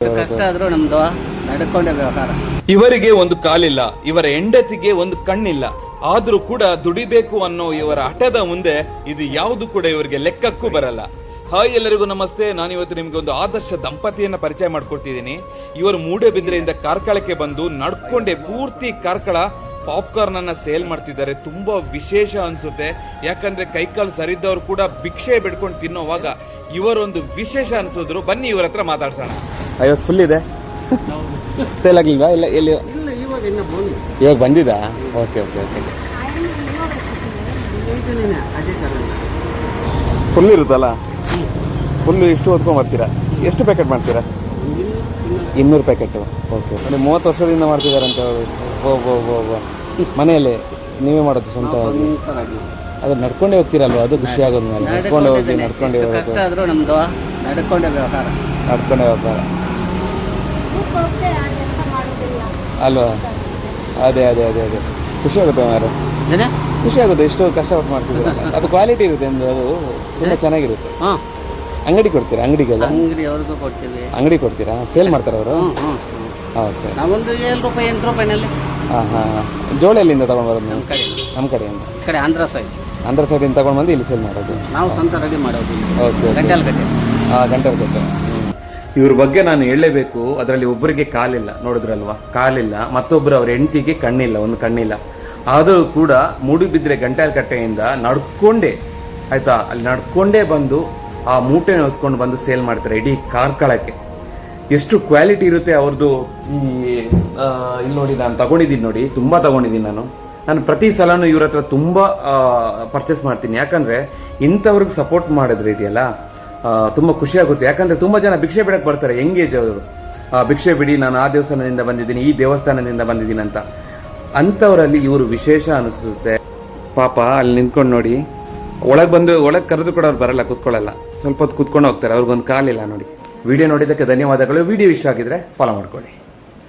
ಕಷ್ಟ ಆದ್ರೂ ನಮ್ದು ನಡ್ಕೊಂಡೆ ವ್ಯವಹಾರ. ಇವರಿಗೆ ಒಂದು ಕಾಲಿಲ್ಲ, ಇವರ ಹೆಂಡತಿಗೆ ಒಂದು ಕಣ್ಣಿಲ್ಲ, ಆದ್ರೂ ಕೂಡ ದುಡಿಬೇಕು ಅನ್ನೋ ಇವರ ಹಠದ ಮುಂದೆ ಇದು ಯಾವುದು ಕೂಡ ಇವರಿಗೆ ಲೆಕ್ಕಕ್ಕೂ ಬರಲ್ಲ. ಹಾಯ್, ಎಲ್ಲರಿಗೂ ನಮಸ್ತೆ. ನಾನು ಇವತ್ತು ನಿಮ್ಗೆ ಒಂದು ಆದರ್ಶ ದಂಪತಿಯನ್ನ ಪರಿಚಯ ಮಾಡ್ಕೊಡ್ತಿದ್ದೀನಿ. ಇವರು ಮೂಡಬಿದ್ರೆಯಿಂದ ಕಾರ್ಕಳಕ್ಕೆ ಬಂದು ನಡ್ಕೊಂಡೆ ಪೂರ್ತಿ ಕಾರ್ಕಳ ಪಾಪ್ಕಾರ್ನ್ ಅನ್ನ ಸೇಲ್ ಮಾಡ್ತಿದ್ದಾರೆ. ತುಂಬಾ ವಿಶೇಷ ಅನ್ಸುತ್ತೆ, ಯಾಕಂದ್ರೆ ಕೈಕಾಲು ಸರಿದವ್ರು ಕೂಡ ಭಿಕ್ಷೆ ಬಿಡ್ಕೊಂಡು ತಿನ್ನೋವಾಗ ಇವರೊಂದು ವಿಶೇಷ ಅನ್ಸಿದ್ರು. ಬನ್ನಿ ಇವ್ರ ಹತ್ರ ಮಾತಾಡ್ಸೋಣ. ಐವತ್ತು ಫುಲ್ ಇದೆ, ಸೇಲ್ ಆಗಿಲ್ವಾ? ಇಲ್ಲ ಎಲ್ಲಿ ಇವಾಗ ಬಂದಿದ್ದಾ? Okay okay okay. ಫುಲ್ ಇರುತ್ತಲ್ಲ, ಫುಲ್ ಇಷ್ಟು ಹೊತ್ಕೊಂಡು ಬರ್ತೀರಾ? ಎಷ್ಟು ಪ್ಯಾಕೆಟ್ ಮಾಡ್ತೀರಾ? 200 ಪ್ಯಾಕೆಟು. ಓಕೆ. ಅಲ್ಲಿ 30 ವರ್ಷದಿಂದ ಮಾಡ್ತಿದ್ದಾರೆ ಅಂತ ಹೇಳಿ. ಓ ಮನೆಯಲ್ಲೇ ನೀವೇ ಮಾಡೋದು ಸ್ವಂತ? ಅದು ನಡ್ಕೊಂಡೇ ಹೋಗ್ತೀರಲ್ವ, ಅದು ಖುಷಿ ಆಗೋದು. ಮೇಲೆ ನಡ್ಕೊಂಡೆ ಹೋಗಿ ನಡ್ಕೊಂಡೆ ಕಷ್ಟ ಆದ್ರೂ ನಮ್ದು ನಡ್ಕೊಂಡೆ ವ್ಯವಹಾರ. ನಡ್ಕೊಂಡೆ ಹೋಗ್ತಾರ ಅಲ್ವಾ? ಅದೇ ಅದೇ ಅದೇ ಅದೇ ಖುಷಿ ಆಗುತ್ತೆ ಮಾರು, ಖುಷಿ ಆಗುತ್ತೆ. ಎಷ್ಟು ಕಷ್ಟಪಟ್ಟು ಮಾಡ್ತಿದ್ದೀರಲ್ಲ, ಅದು ಕ್ವಾಲಿಟಿ ಇರುತ್ತೆ ನಿಮ್ದು, ಅದು ತುಂಬ ಚೆನ್ನಾಗಿರುತ್ತೆ. ಅಂಗಡಿ ಕೊಡ್ತೀರಾ? ಅಂಗಡಿಗೆಲ್ಲ ಅಂಗಡಿ ಅವ್ರಿಗೂ ಕೊಡ್ತೀವಿ. ಅಂಗಡಿ ಕೊಡ್ತೀರಾ? ಸೇಲ್ ಮಾಡ್ತಾರೆ ಅವರು? ಓಕೆ. ನಾವೊಂದು 7 ರೂಪಾಯಿ 8 ರೂಪಾಯಿನಲ್ಲಿ. ಹಾಂ. ಜೋಳ ಎಲ್ಲಿಂದ ತೊಗೊಂಡ್ಬರೋದು ನೀವು? ನಮ್ಮ ಕಡೆಯಿಂದ. ಈ ಕಡೆ ಆಂಧ್ರ ಸೈಡ್. ಆಂಧ್ರ ಸೈಡಿಂದ ತೊಗೊಂಡ್ಬಂದು ಇಲ್ಲಿ ಸೇಲ್ ಮಾಡೋದು? ನಾವು ಸ್ವಂತ ರೆಡಿ ಮಾಡೋದು. ಓಕೆ. ಗಂಟೆಲ್ ಗಟ್ಟೆ. ಗಂಟೆಲ್ ಗಟ್ಟೆ. ಇವ್ರ ಬಗ್ಗೆ ನಾನು ಹೇಳಲೇಬೇಕು. ಅದರಲ್ಲಿ ಒಬ್ಬರಿಗೆ ಕಾಲಿಲ್ಲ, ನೋಡಿದ್ರಲ್ವಾ? ಕಾಲಿಲ್ಲ. ಮತ್ತೊಬ್ಬರು ಅವ್ರ ಹೆಂಡತಿಗೆ ಕಣ್ಣಿಲ್ಲ, ಒಂದು ಕಣ್ಣಿಲ್ಲ. ಆದರೂ ಕೂಡ ಮೂಡುಬಿದ್ರೆ ಗಂಟೆಕಟ್ಟೆಯಿಂದ ನಡ್ಕೊಂಡೇ, ಆಯ್ತಾ, ಅಲ್ಲಿ ನಡ್ಕೊಂಡೇ ಬಂದು ಆ ಮೂಟೆನ ಹೊತ್ಕೊಂಡು ಬಂದು ಸೇಲ್ ಮಾಡ್ತಾರೆ ಇಡೀ ಕಾರ್ಕಳಕ್ಕೆ. ಎಷ್ಟು ಕ್ವಾಲಿಟಿ ಇರುತ್ತೆ ಅವ್ರದ್ದು. ಇಲ್ಲಿ ನೋಡಿ, ನಾನು ತಗೊಂಡಿದ್ದೀನಿ ನೋಡಿ, ತುಂಬ ತಗೊಂಡಿದ್ದೀನಿ. ನಾನು ಪ್ರತಿ ಸಲನೂ ಇವ್ರ ಹತ್ರ ತುಂಬ ಪರ್ಚೇಸ್ ಮಾಡ್ತೀನಿ. ಯಾಕಂದರೆ ಇಂಥವ್ರಿಗೆ ಸಪೋರ್ಟ್ ಮಾಡಿದ್ರೆ ಇದೆಯಲ್ಲ, ತುಂಬ ಖುಷಿ ಆಗುತ್ತೆ. ಯಾಕಂದರೆ ತುಂಬ ಜನ ಭಿಕ್ಷೆ ಬಿಡಕ್ಕೆ ಬರ್ತಾರೆ, ಯಂಗೇಜ್ ಅವರು. ಭಿಕ್ಷೆ ಬಿಡಿ, ನಾನು ಆ ದೇವಸ್ಥಾನದಿಂದ ಬಂದಿದ್ದೀನಿ, ಈ ದೇವಸ್ಥಾನದಿಂದ ಬಂದಿದ್ದೀನಿ ಅಂತ. ಅಂಥವರಲ್ಲಿ ಇವರು ವಿಶೇಷ ಅನಿಸುತ್ತೆ. ಪಾಪ ಅಲ್ಲಿ ನಿಂತ್ಕೊಂಡು ನೋಡಿ, ಒಳಗೆ ಕರೆದು ಕೂಡ ಅವ್ರು ಬರಲ್ಲ, ಕೂತ್ಕೊಳ್ಳಲ್ಲ, ಸ್ವಲ್ಪ ಹೊತ್ತು ಕೂತ್ಕೊಂಡು ಹೋಗ್ತಾರೆ. ಅವ್ರಿಗೊಂದು ಕಾಲಿಲ್ಲ ನೋಡಿ. ವಿಡಿಯೋ ನೋಡಿದ್ದಕ್ಕೆ ಧನ್ಯವಾದಗಳು. ವಿಡಿಯೋ ಇಷ್ಟ ಆಗಿದ್ರೆ ಫಾಲೋ ಮಾಡ್ಕೊಳ್ಳಿ.